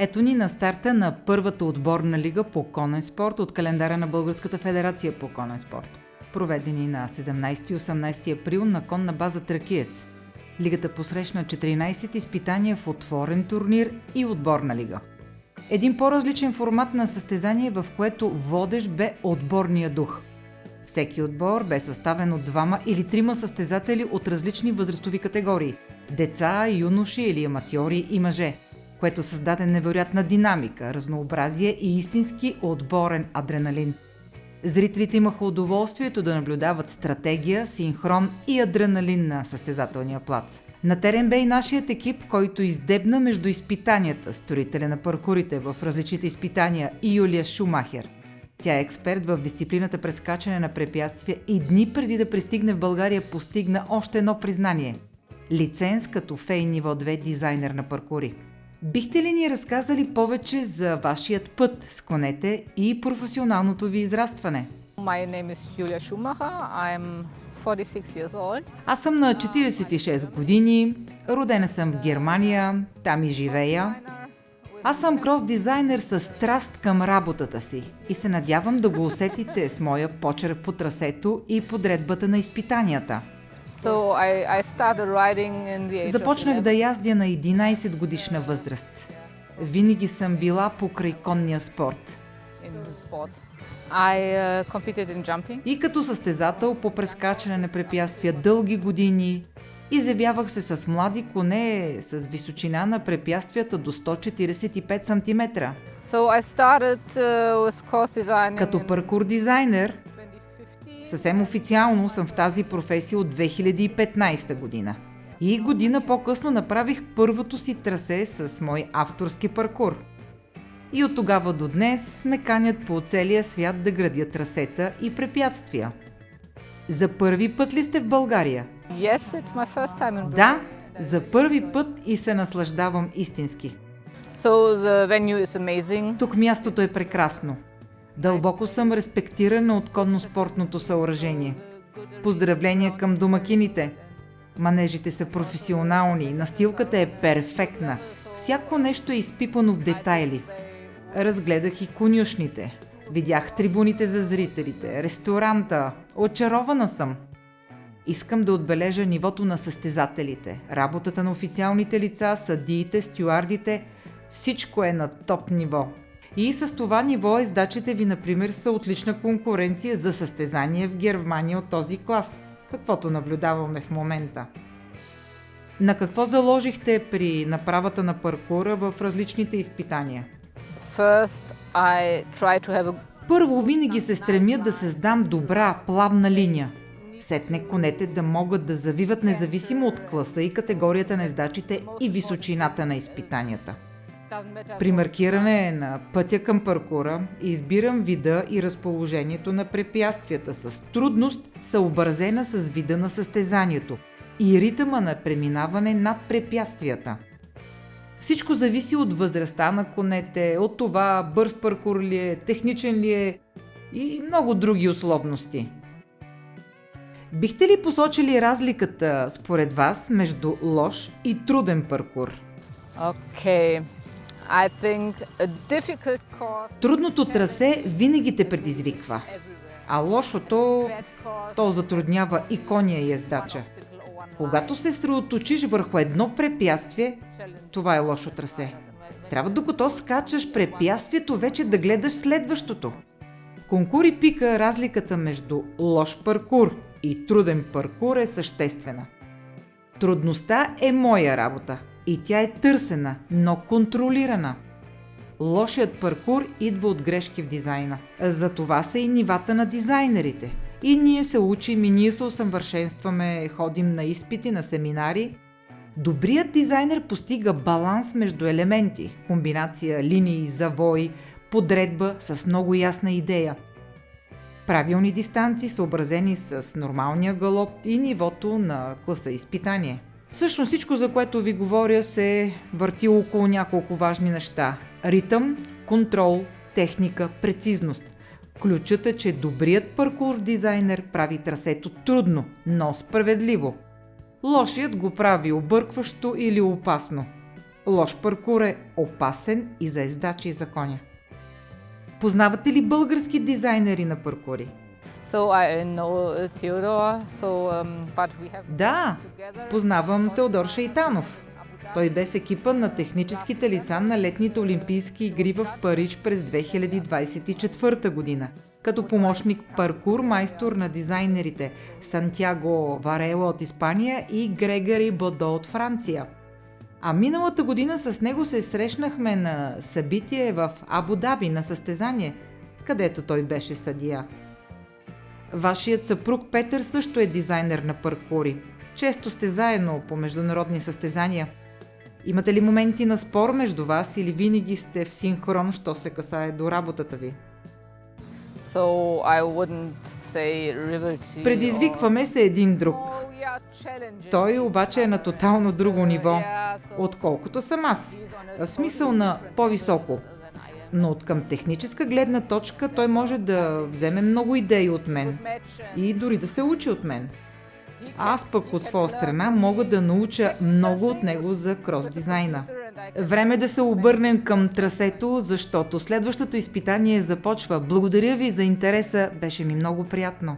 Ето ни на старта на първата отборна лига по конен спорт от календара на Българската федерация по конен спорт, проведени на 17 и 18 април на конна база Тракиец. Лигата посрещна 14 изпитания в отворен турнир и отборна лига. Един по-различен формат на състезание, в което водещ бе отборния дух. Всеки отбор бе съставен от 2 или 3 състезатели от различни възрастови категории – деца, юноши или аматьори и мъже, което създаде невероятна динамика, разнообразие и истински отборен адреналин. Зрителите имаха удоволствието да наблюдават стратегия, синхрон и адреналин на състезателния плац. На терен бе и нашият екип, който издебна между изпитанията, строителя на паркурите в различните изпитания и Юлия Шумахер. Тя е експерт в дисциплината прескачане на препятствия и дни преди да пристигне в България постигна още едно признание – лиценз като фей ниво 2 дизайнер на паркури. Бихте ли ни разказали повече за вашият път с конете и професионалното ви израстване? My name is Julia Schumacher. I'm 46 years old. Аз съм на 46 години, родена съм в Германия, там и живея. Аз съм крос-дизайнер с страст към работата си и се надявам да го усетите с моя почерк по трасето и подредбата на изпитанията. I started riding in the age Започнах of да яздя на 11 годишна възраст. Винаги съм била покрай конния спорт. in sports. I competed in jumping. И като състезател по прескачане на препятствия дълги години, изявявах се с млади коне с височина на препятствията до 145 см. So I started with course designing Като in паркур дизайнер, 2015. съвсем официално съм в тази професия от 2015 година. И година по-късно направих първото си трасе с мой авторски паркур. И от тогава до днес ме канят по целия свят да градя трасета и препятствия. За първи път ли сте в България? Yes, it's my first time in Да, Bulgaria. за първи път и се наслаждавам истински. So the venue is amazing. Тук мястото е прекрасно. Дълбоко съм респектирана от конно-спортното съоръжение. Поздравления към домакините. Манежите са професионални, настилката е перфектна. Всяко нещо е изпипано в детайли. Разгледах и конюшните. Видях трибуните за зрителите, ресторанта. Очарована съм. Искам да отбележа нивото на състезателите, работата на официалните лица, съдиите, стюардите. Всичко е на топ ниво. И с това ниво ездачите ви, например, са отлична конкуренция за състезание в Германия от този клас, каквото наблюдаваме в момента. На какво заложихте при направата на паркура в различните изпитания? First, I try to have a Първо, винаги се стремя да създам добра, плавна линия. Сетне конете да могат да завиват независимо от класа и категорията на ездачите и височината на изпитанията. При маркиране на пътя към паркура избирам вида и разположението на препятствията с трудност, съобразена с вида на състезанието и ритъма на преминаване над препятствията. Всичко зависи от възрастта на конете, от това бърз паркур ли е, техничен ли е и много други условности. Бихте ли посочили разликата според вас между лош и труден паркур? Okay. I think a difficult course. Трудното трасе винаги те предизвиква, а лошото то затруднява и коня и ездача. Когато се съсредоточиш върху едно препятствие, това е лошо трасе. Трябва докато скачаш препятствието вече да гледаш следващото. Конкур и пика разликата между лош паркур и труден паркур е съществена. Трудността е моя работа и тя е търсена, но контролирана. Лошият паркур идва от грешки в дизайна. За това са и нивата на дизайнерите. И ние се учим, и ние се усъвършенстваме, ходим на изпити, на семинари. Добрият дизайнер постига баланс между елементи, комбинация линии, завои, подредба с много ясна идея. Правилни дистанции, съобразени с нормалния галоп и нивото на класа изпитание. Всъщност всичко, за което ви говоря, се върти около няколко важни неща. Ритъм, контрол, техника, прецизност. Ключът е, че добрият паркур дизайнер прави трасето трудно, но справедливо. Лошият го прави объркващо или опасно. Лош паркур е опасен и за ездачи и за коня. Познавате ли български дизайнери на паркури? So I know Theodore, but we have Да, together. познавам Теодор Шейтанов. Той бе в екипа на техническите лица на летните олимпийски игри в Париж през 2024 година, като помощник паркур майстор на дизайнерите Сантяго Варела от Испания и Грегори Бодо от Франция. А миналата година с него се срещнахме на събитие в Абу Даби на състезание, където той беше съдия. Вашият съпруг Петър също е дизайнер на паркури. Често сте заедно по международни състезания. Имате ли моменти на спор между вас или винаги сте в синхрон, що се касае до работата ви? So I wouldn't say rivalry. Предизвикваме се един друг. Oh, yeah, challenging. Той обаче е на тотално друго ниво, отколкото съм аз. В смисъл на по-високо. Но от към техническа гледна точка той може да вземе много идеи от мен и дори да се учи от мен. Аз пък от своя страна мога да науча много от него за крос-дизайна. Време да се обърнем към трасето, защото следващото изпитание започва. Благодаря ви за интереса, беше ми много приятно.